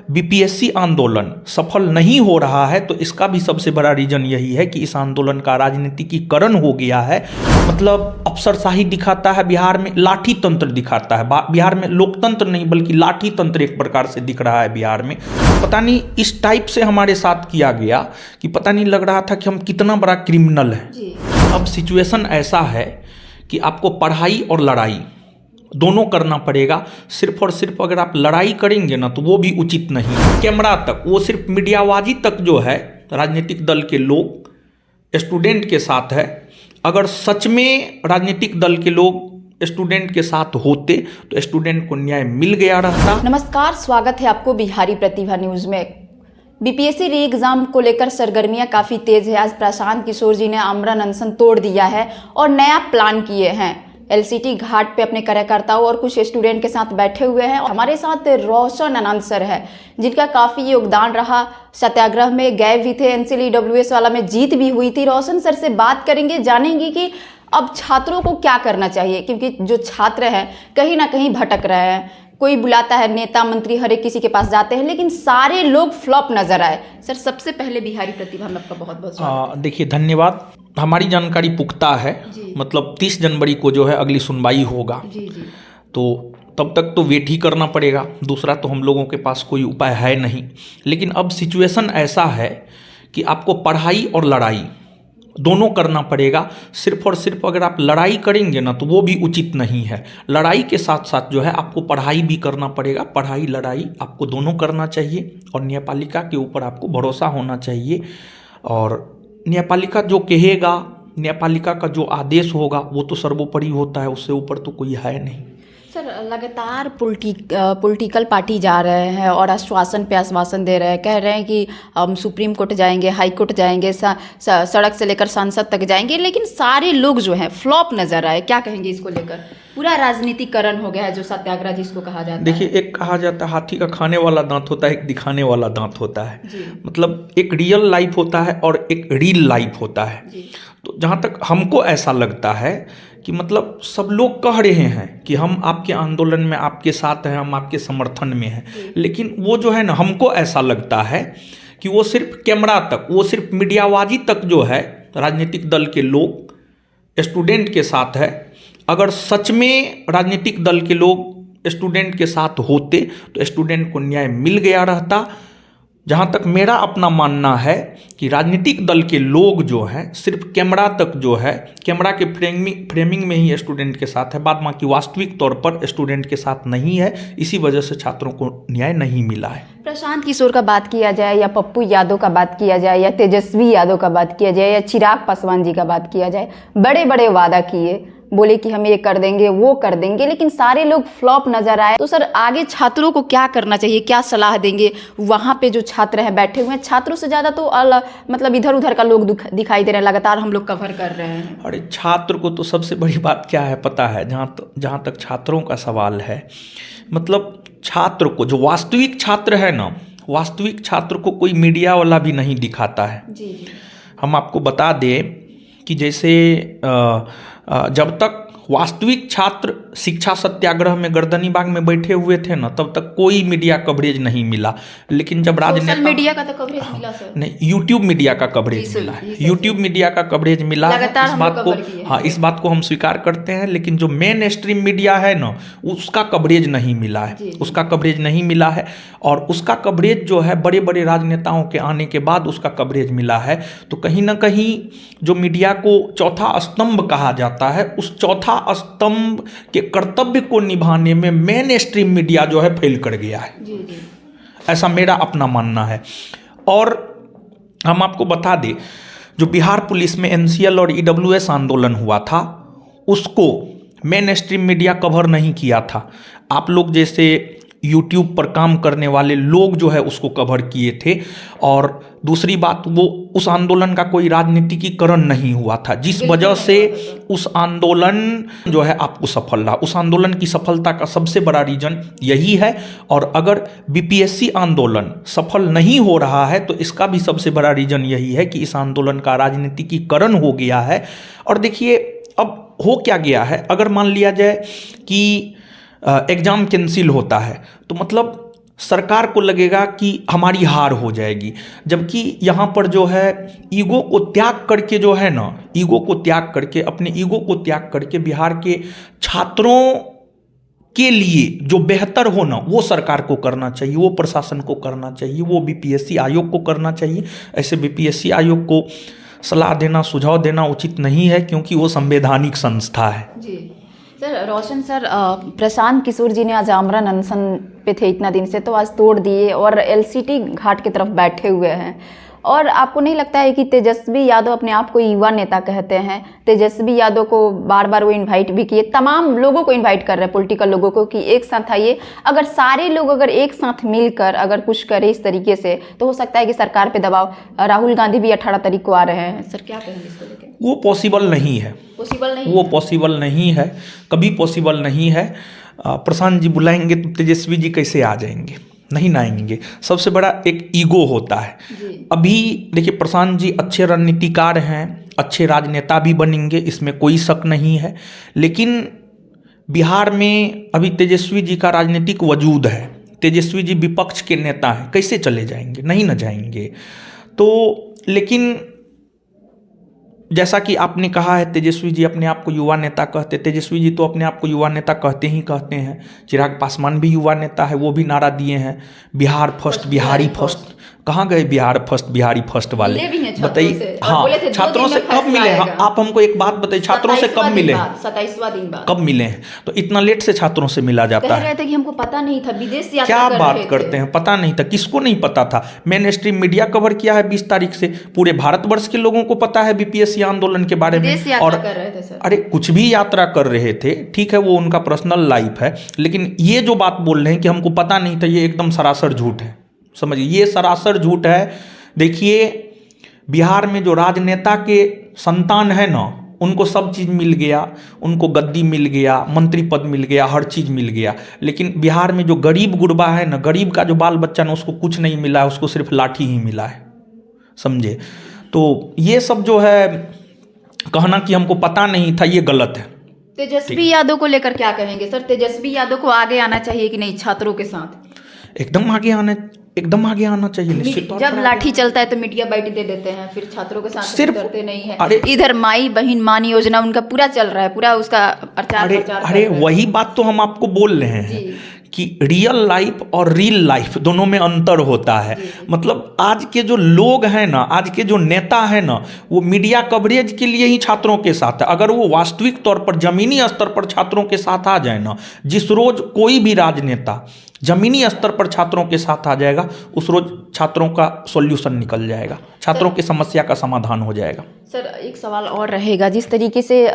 BPSC आंदोलन सफल नहीं हो रहा है तो इसका भी सबसे बड़ा रीजन यही है कि इस आंदोलन का राजनीतिकीकरण हो गया है। मतलब अफसरशाही दिखाता है, बिहार में लाठी तंत्र दिखाता है। बिहार में लोकतंत्र नहीं बल्कि लाठी तंत्र एक प्रकार से दिख रहा है बिहार में। पता नहीं इस टाइप से हमारे साथ किया गया कि पता नहीं लग रहा था कि हम कितना बड़ा क्रिमिनल है। अब सिचुएशन ऐसा है कि आपको पढ़ाई और लड़ाई दोनों करना पड़ेगा। सिर्फ और सिर्फ अगर आप लड़ाई करेंगे ना तो वो भी उचित नहीं है। कैमरा तक, वो सिर्फ मीडियाबाजी तक जो है राजनीतिक दल के लोग स्टूडेंट के साथ है। अगर सच में राजनीतिक दल के लोग स्टूडेंट के साथ होते तो स्टूडेंट को न्याय मिल गया रहता। नमस्कार, स्वागत है आपको बिहारी प्रतिभा न्यूज में। बीपीएससी री एग्जाम को लेकर सरगर्मियां काफी तेज है। आज प्रशांत किशोर जी ने आमरण अनशन तोड़ दिया है और नया प्लान किए हैं। एलसीटी घाट पे अपने कार्यकर्ताओं और कुछ स्टूडेंट के साथ बैठे हुए हैं। हमारे साथ रोशन आनंद सर है जिनका काफ़ी योगदान रहा। सत्याग्रह में गए भी थे, NCLEWS वाला में जीत भी हुई थी। रोशन सर से बात करेंगे, जानेंगे कि अब छात्रों को क्या करना चाहिए, क्योंकि जो छात्र हैं कहीं ना कहीं भटक रहे हैं। कोई बुलाता है, नेता मंत्री हर एक किसी के पास जाते हैं, लेकिन सारे लोग फ्लॉप नजर आए। सर, सबसे पहले बिहारी प्रतिभा में आपका बहुत बहुत स्वागत। देखिए, धन्यवाद। हमारी जानकारी पुख्ता है, मतलब 30 जनवरी को जो है अगली सुनवाई होगा। जी। तो तब तक तो वेट ही करना पड़ेगा, दूसरा तो हम लोगों के पास कोई उपाय है नहीं। लेकिन अब सिचुएशन ऐसा है कि आपको पढ़ाई और लड़ाई दोनों करना पड़ेगा। सिर्फ और सिर्फ अगर आप लड़ाई करेंगे ना तो वो भी उचित नहीं है। लड़ाई के साथ साथ जो है आपको पढ़ाई भी करना पड़ेगा। पढ़ाई लड़ाई आपको दोनों करना चाहिए और न्यायपालिका के ऊपर आपको भरोसा होना चाहिए। और न्यायपालिका जो कहेगा, न्यायपालिका का जो आदेश होगा वो तो सर्वोपरि होता है, उससे ऊपर तो कोई है नहीं। सर, लगातार पॉलिटिकल पार्टी जा रहे हैं और आश्वासन पे आश्वासन दे रहे हैं। कह रहे हैं कि हम सुप्रीम कोर्ट जाएंगे, हाई कोर्ट जाएंगे, सड़क से लेकर सांसद तक जाएंगे, लेकिन सारे लोग जो हैं फ्लॉप नजर आए। क्या कहेंगे इसको लेकर? पूरा राजनीतिकरण हो गया है, जो सत्याग्रह जिसको कहा जाता है। देखिए, एक कहा जाता है हाथी का खाने वाला दांत होता है, एक दिखाने वाला दांत होता है। मतलब एक रियल लाइफ होता है और एक रील लाइफ होता है। तो जहाँ तक हमको ऐसा लगता है कि मतलब सब लोग कह रहे हैं कि हम आपके आंदोलन में आपके साथ हैं, हम आपके समर्थन में हैं, लेकिन वो जो है ना, हमको ऐसा लगता है कि वो सिर्फ कैमरा तक, वो सिर्फ मीडियाबाजी तक जो है राजनीतिक दल के लोग स्टूडेंट के साथ है। अगर सच में राजनीतिक दल के लोग स्टूडेंट के साथ होते तो स्टूडेंट को न्याय मिल गया रहता। जहाँ तक मेरा अपना मानना है कि राजनीतिक दल के लोग जो हैं सिर्फ कैमरा तक जो है, कैमरा के फ्रेमिंग में ही स्टूडेंट के साथ है, बाद बाकी वास्तविक तौर पर स्टूडेंट के साथ नहीं है। इसी वजह से छात्रों को न्याय नहीं मिला है। प्रशांत किशोर का बात किया जाए या पप्पू यादव का बात किया जाए या तेजस्वी यादव का बात किया जाए या चिराग पासवान जी का बात किया जाए, बड़े बड़े वादा किए, बोले कि हम ये कर देंगे, वो कर देंगे, लेकिन सारे लोग फ्लॉप नजर आए। तो सर, आगे छात्रों को क्या करना चाहिए, क्या सलाह देंगे? वहाँ पे जो छात्र हैं बैठे हुए हैं, छात्रों से ज़्यादा तो मतलब इधर उधर का लोग दिखाई दे रहे हैं, लगातार हम लोग कवर कर रहे हैं। अरे, छात्र को तो सबसे बड़ी बात क्या है पता है? जहाँ तक छात्रों का सवाल है, मतलब छात्र को, जो वास्तविक छात्र है ना, वास्तविक छात्र को कोई मीडिया वाला भी नहीं दिखाता है। जी। हम आपको बता दें कि जैसे जब तक वास्तविक छात्र शिक्षा सत्याग्रह में गर्दनीबाग में बैठे हुए थे ना, तब तक कोई मीडिया कवरेज नहीं मिला। लेकिन जब सोशल मीडिया का तो कवरेज मिला सर? नहीं, यूट्यूब मीडिया का कवरेज मिला है। यूट्यूब मीडिया का कवरेज मिला है, इस बात को, हाँ, इस बात को हम स्वीकार करते हैं। लेकिन जो मेन स्ट्रीम मीडिया है ना, उसका कवरेज नहीं मिला है, उसका कवरेज नहीं मिला है। और उसका कवरेज जो है बड़े बड़े राजनेताओं के आने के बाद उसका कवरेज मिला है। तो कहीं ना कहीं जो मीडिया को चौथा स्तंभ कहा जाता है, उस चौथा स्तंभ के कर्तव्य को निभाने में मेन स्ट्रीम मीडिया जो है फेल कर गया है। ऐसा मेरा अपना मानना है। और हम आपको बता दें, जो बिहार पुलिस में NCL और EWS आंदोलन हुआ था, उसको मेन स्ट्रीम मीडिया कवर नहीं किया था। आप लोग जैसे YouTube पर काम करने वाले लोग जो है उसको कवर किए थे। और दूसरी बात, वो उस आंदोलन का कोई राजनीतिकीकरण नहीं हुआ था, जिस वजह से उस आंदोलन जो है आपको सफल रहा। उस आंदोलन की सफलता का सबसे बड़ा रीजन यही है। और अगर बीपीएससी आंदोलन सफल नहीं हो रहा है तो इसका भी सबसे बड़ा रीजन यही है कि इस आंदोलन का राजनीतिकीकरण हो गया है। और देखिए, अब हो क्या गया है, अगर मान लिया जाए कि एग्ज़ाम कैंसिल होता है तो मतलब सरकार को लगेगा कि हमारी हार हो जाएगी, जबकि यहाँ पर जो है ईगो को त्याग करके जो है ना, ईगो को त्याग करके, अपने ईगो को त्याग करके बिहार के छात्रों के लिए जो बेहतर हो ना, वो सरकार को करना चाहिए, वो प्रशासन को करना चाहिए, वो बीपीएससी आयोग को करना चाहिए। ऐसे बीपीएससी आयोग को सलाह देना, सुझाव देना उचित नहीं है, क्योंकि वो संवैधानिक संस्था है। जी सर, रोशन सर, प्रशांत किशोर जी ने आज आमरण अनशन पे थे इतना दिन से, तो आज तोड़ दिए और एलसीटी घाट की तरफ बैठे हुए हैं। और आपको नहीं लगता है कि तेजस्वी यादव अपने आप को युवा नेता कहते हैं, तेजस्वी यादव को बार बार वो इनवाइट भी किए, तमाम लोगों को इनवाइट कर रहे हैं, पॉलिटिकल लोगों को, कि एक साथ आइए। अगर सारे लोग अगर एक साथ मिलकर अगर कुछ करें इस तरीके से, तो हो सकता है कि सरकार पे दबाव, राहुल गांधी भी 18 तारीख को आ रहे हैं। सर क्या कहेंगे इसको लेकर? वो पॉसिबल नहीं है, वो पॉसिबल नहीं है, कभी पॉसिबल नहीं है। प्रशांत जी बुलाएंगे तो तेजस्वी जी कैसे आ जाएंगे? नहीं ना आएंगे। सबसे बड़ा एक ईगो होता है। अभी देखिए, प्रशांत जी अच्छे रणनीतिकार हैं, अच्छे राजनेता भी बनेंगे, इसमें कोई शक नहीं है। लेकिन बिहार में अभी तेजस्वी जी का राजनीतिक वजूद है, तेजस्वी जी विपक्ष के नेता हैं, कैसे चले जाएंगे? नहीं ना जाएंगे। तो लेकिन जैसा कि आपने कहा है, तेजस्वी जी अपने आप को युवा नेता कहते, तेजस्वी जी तो अपने आप को युवा नेता कहते ही कहते हैं। चिराग पासवान भी युवा नेता है, वो भी नारा दिए हैं, बिहार फर्स्ट, बिहारी फर्स्ट। कहाँ गए बिहार फर्स्ट, बिहारी फर्स्ट वाले? बताइए। हाँ, छात्रों से कब मिले? हाँ, आप हमको एक बात बताइए, छात्रों से कब मिले? 27वां दिन बाद कब मिले हैं? तो इतना लेट से छात्रों से मिला जाता है। कह रहे थे कि हमको पता नहीं था, विदेश यात्रा क्या कर बात रहे करते हैं? पता नहीं था? किसको नहीं पता था? मेन स्ट्रीम मीडिया कवर किया है 20 तारीख से, पूरे भारतवर्ष के लोगों को पता है बीपीएससी आंदोलन के बारे में। और कर रहे थे सर। अरे कुछ भी यात्रा कर रहे थे, ठीक है, वो उनका पर्सनल लाइफ है, लेकिन ये जो बात बोल रहे हैं कि हमको पता नहीं था, ये एकदम सरासर झूठ है। समझिए, ये सरासर झूठ है। देखिए, बिहार में जो राजनेता के संतान है ना, उनको सब चीज़ मिल गया, उनको गद्दी मिल गया, मंत्री पद मिल गया, हर चीज़ मिल गया। लेकिन बिहार में जो गरीब गुरबा है ना, गरीब का जो बाल बच्चा ना, उसको कुछ नहीं मिला है, उसको सिर्फ लाठी ही मिला है। समझे? तो ये सब जो है कहना कि हमको पता नहीं था, ये गलत है। तेजस्वी यादव को लेकर क्या कहेंगे सर? तेजस्वी यादव को आगे आना चाहिए कि नहीं छात्रों के साथ? एकदम आगे आना चाहिए। निश्चित तौर पर जब लाठी चलता है तो मीडिया बाइट दे देते हैं, फिर छात्रों के साथ सिर्फ करते नहीं है। अरे इधर माई बहन मान योजना उनका पूरा चल रहा है, पूरा उसका प्रचार अरे वही बात तो हम आपको बोल रहे हैं कि रियल लाइफ और रील लाइफ दोनों में अंतर होता है। मतलब आज के जो लोग हैं ना, आज के जो नेता हैं ना, वो मीडिया कवरेज के लिए ही छात्रों के साथ है। अगर वो वास्तविक तौर पर जमीनी स्तर पर छात्रों के साथ आ जाए ना, जिस रोज कोई भी राजनेता जमीनी स्तर पर छात्रों के साथ आ जाएगा, उस रोज छात्रों का सॉल्यूशन निकल जाएगा, छात्रों की समस्या का समाधान हो जाएगा। सर एक सवाल और रहेगा, जिस तरीके से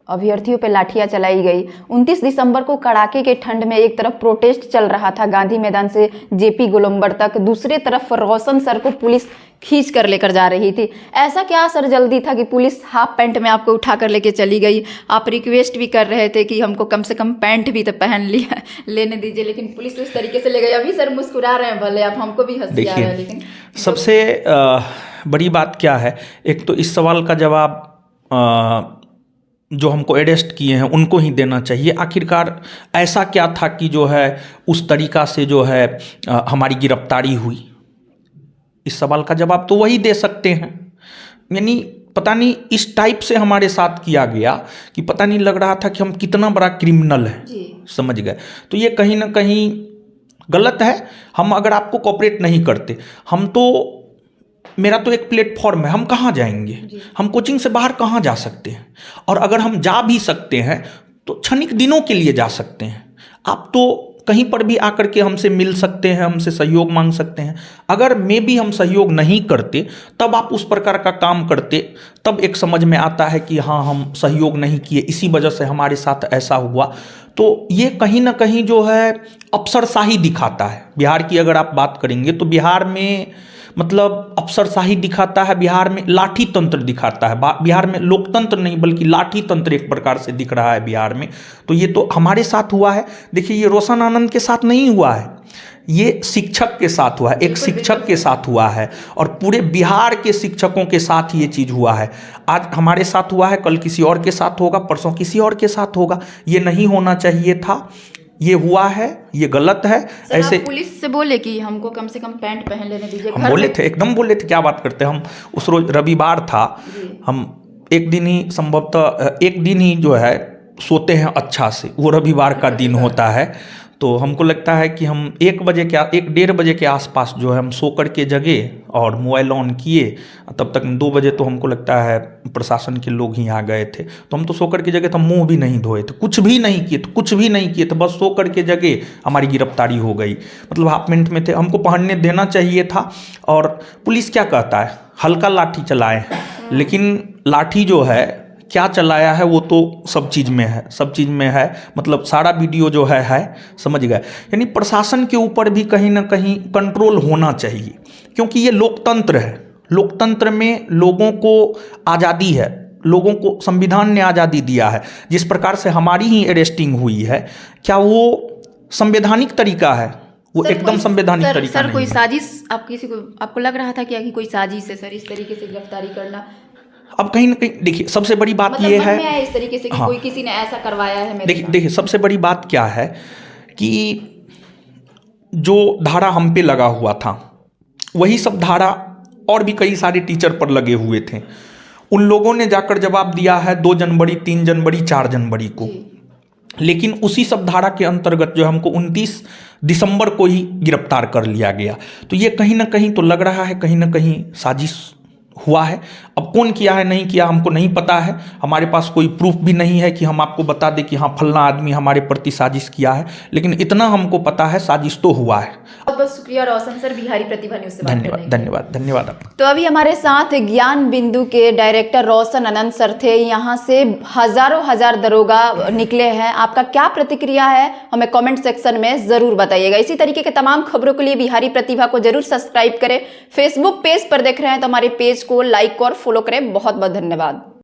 अभ्यर्थियों पे लाठियां चलाई गई, 29 दिसंबर को कड़ाके के ठंड में एक तरफ प्रोटेस्ट चल रहा था गांधी मैदान से जेपी गोलंबर तक, दूसरे तरफ रोशन सर को पुलिस खींच कर लेकर जा रही थी। ऐसा क्या सर जल्दी था कि पुलिस हाफ पैंट में आपको उठा कर लेके चली गई? आप रिक्वेस्ट भी कर रहे थे कि हमको कम से कम पैंट भी तो पहन लिया लेने दीजिए, लेकिन पुलिस इस तरीके से ले गई। अभी सर मुस्कुरा रहे हैं, भले आप, हमको भी हंसी आ रहा है, लेकिन सबसे बड़ी बात क्या है, एक तो इस सवाल का जवाब जो हमको अरेस्ट किए हैं उनको ही देना चाहिए। आखिरकार ऐसा क्या था कि जो है उस तरीका से जो है हमारी गिरफ्तारी हुई? इस सवाल का जवाब तो वही दे सकते हैं। यानी पता नहीं इस टाइप से हमारे साथ किया गया कि पता नहीं लग रहा था कि हम कितना बड़ा क्रिमिनल हैं। समझ गए? तो ये कहीं ना कहीं गलत है। हम अगर आपको कोऑपरेट नहीं करते, हम तो, मेरा तो एक प्लेटफॉर्म है, हम कहाँ जाएंगे? हम कोचिंग से बाहर कहाँ जा सकते हैं? और अगर हम जा भी सकते हैं तो क्षणिक दिनों के लिए जा सकते हैं। आप तो कहीं पर भी आकर के हमसे मिल सकते हैं, हमसे सहयोग मांग सकते हैं। अगर मे भी हम सहयोग नहीं करते, तब आप उस प्रकार का काम करते, तब एक समझ में आता है कि हाँ, हम सहयोग नहीं किए, इसी वजह से हमारे साथ ऐसा हुआ। तो ये कहीं ना कहीं जो है अफसरशाही दिखाता है। बिहार की अगर आप बात करेंगे तो बिहार में मतलब अफसरशाही दिखाता है, बिहार में लाठी तंत्र दिखाता है, बिहार में लोकतंत्र नहीं बल्कि लाठी तंत्र एक प्रकार से दिख रहा है बिहार में। तो ये तो हमारे साथ हुआ है। देखिए, ये रोशन आनंद के साथ नहीं हुआ है, ये शिक्षक के साथ हुआ है, एक शिक्षक के साथ हुआ है, और पूरे बिहार के शिक्षकों के साथ ये चीज़ हुआ है। आज हमारे साथ हुआ है, कल किसी और के साथ होगा, परसों किसी और के साथ होगा। ये नहीं होना चाहिए था। ये हुआ है, ये गलत है। ऐसे पुलिस से बोले कि हमको कम से कम पैंट पहन लेने दीजिए। हम बोले थे, एकदम बोले थे, क्या बात करते हैं हम। उस रोज रविवार था, हम एक दिन ही संभवतः एक दिन ही जो है सोते हैं अच्छा से, वो रविवार का दिन होता है। तो हमको लगता है कि हम 1-1:30 बजे के आसपास जो है हम सो कर के जगे और मोबाइल ऑन किए। तब तक 2 बजे तो हमको लगता है प्रशासन के लोग ही आ गए थे। तो हम तो सो कर के जगे, तो मुंह भी नहीं धोए थे, कुछ भी नहीं किए थे, बस सो कर के जगे, हमारी गिरफ्तारी हो गई। मतलब हाफ मिनट में थे, हमको पहनने देना चाहिए था। और पुलिस क्या कहता है, हल्का लाठी चलाए, लेकिन लाठी जो है क्या चलाया है वो तो सब चीज़ में है, मतलब सारा वीडियो जो है समझ गए। यानी प्रशासन के ऊपर भी कहीं ना कहीं कंट्रोल होना चाहिए, क्योंकि ये लोकतंत्र है। लोकतंत्र में लोगों को आज़ादी है, लोगों को संविधान ने आज़ादी दिया है। जिस प्रकार से हमारी ही अरेस्टिंग हुई है, क्या वो संवैधानिक तरीका है? वो एकदम संवैधानिक तरीका नहीं है। कोई साजिश आपको लग रहा था क्या कि कोई साजिश है सर इस तरीके से गिरफ्तारी करना? अब कहीं ना कहीं देखिए, सबसे बड़ी बात मतलब ये है इस तरीके से कि कोई किसी ने ऐसा करवाया है मेरे साथ। देखिए सबसे बड़ी बात क्या है कि जो धारा हम पे लगा हुआ था, वही सब धारा और भी कई सारे टीचर पर लगे हुए थे। उन लोगों ने जाकर जवाब दिया है 2 जनवरी, 3 जनवरी, 4 जनवरी को। लेकिन उसी सब धारा के अंतर्गत जो हमको 29 दिसंबर को ही गिरफ्तार कर लिया गया। तो ये कहीं ना कहीं तो लग रहा है, कहीं ना कहीं साजिश हुआ है। अब कौन किया है नहीं किया हमको नहीं पता है, हमारे पास कोई प्रूफ भी नहीं है कि हम आपको बता दें कि हाँ फलना आदमी हमारे प्रति साजिश किया है। लेकिन इतना हमको पता है साजिश तो हुआ है। बहुत शुक्रिया रोशन सर, बिहारी प्रतिभा न्यूज़ से बात करने के लिए। धन्यवाद। तो अभी हमारे साथ ज्ञान बिंदु के डायरेक्टर रोशन अनंत सर थे। यहाँ से हजार दरोगा निकले हैं। आपका क्या प्रतिक्रिया है हमें कमेंट सेक्शन में जरूर बताइएगा। इसी तरीके के तमाम खबरों के लिए बिहारी प्रतिभा को जरूर सब्सक्राइब करें। फेसबुक पेज पर देख रहे हैं तो हमारे पेज को लाइक और फॉलो करें। बहुत बहुत धन्यवाद।